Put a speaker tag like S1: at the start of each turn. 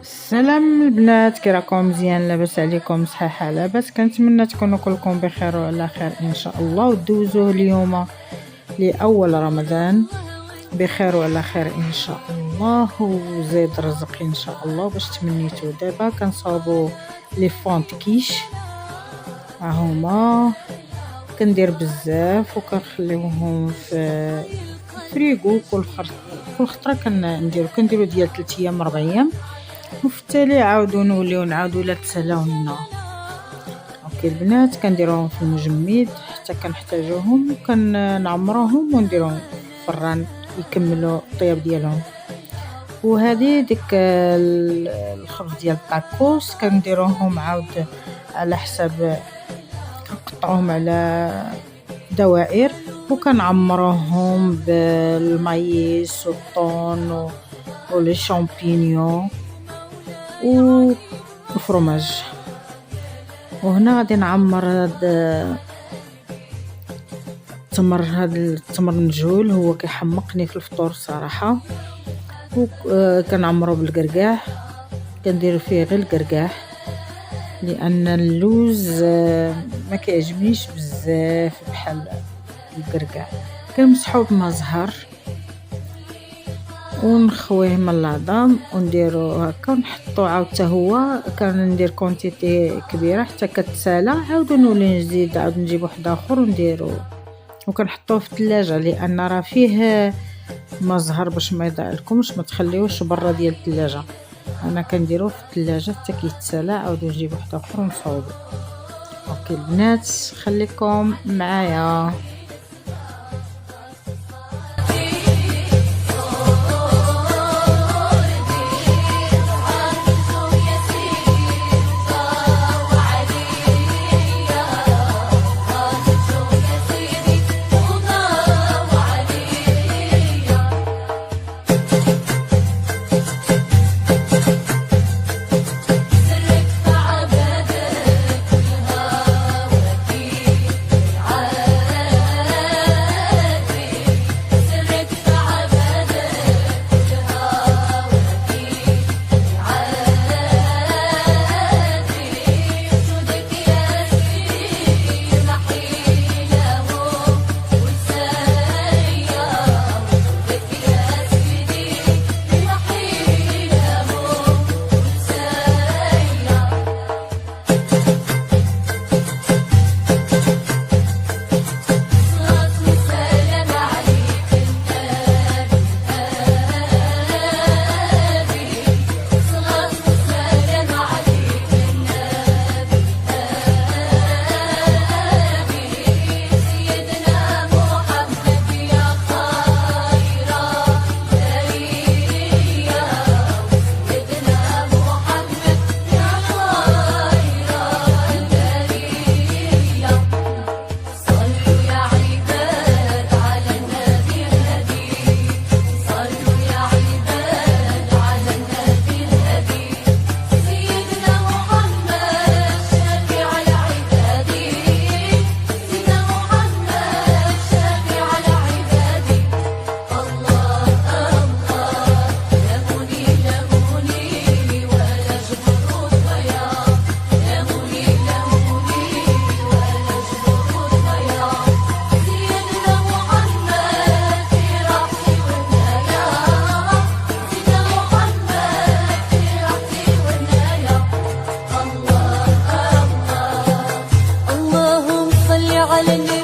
S1: السلام البنات، كي راكم؟ مزيان؟ لاباس عليكم؟ صحيحه لاباس؟ كنتمنى تكونوا كلكم بخير وعلى خير ان شاء الله، ودوزوه اليوم لاول رمضان بخير وعلى خير ان شاء الله، وزيد رزق ان شاء الله باش تمنيتو. دابا كنصاوبوا لي فونت كيش، ها هما كندير بزاف وكنخليوهم في الفريغو. كل خطره كنديرو ديال 3 ايام 4 ايام، وفي التالي عاودو نوليو نعاودو لا تسالاو لنا. اوكي البنات، كنديروهم في المجمد حتى كنحتاجوهم، وكنعمروهم ونديروهم في الفران يكملوا الطياب ديالهم. وهذه ديك الخبز ديال الطاكوس كنديروهم عاود على حساب، كنقطعوهم على دوائر وكنعمروهم بالمايس والطون ولي شامبينيون والفرماج. وهنا غادي نعمر هذا التمر المجهول، هو كيحمقني في الفطور صراحه. وكنعمرو بالقرقاح، كندير فيه غير القرقاح لان اللوز ما كيعجبنيش بزاف بحال القرقاح. كنمسحو بما زهر ونخويه من العظام ونديرو هكا ونحطو عاود حتى هو. كندير كونتيتي كبيره حتى كتسالى، عاود نولي نزيد عاود نجيب واحد اخر ونديرو، وكنحطوه في الثلاجه لان راه فيه ما زهر باش ما يضيعلكمش، ما تخليوش برا ديال الثلاجه. انا كنديروه في الثلاجه حتى كيتسالى، عاود نجيب واحد اخر ونصاوبو. اوكي البنات، خليكم معايا.
S2: على النبي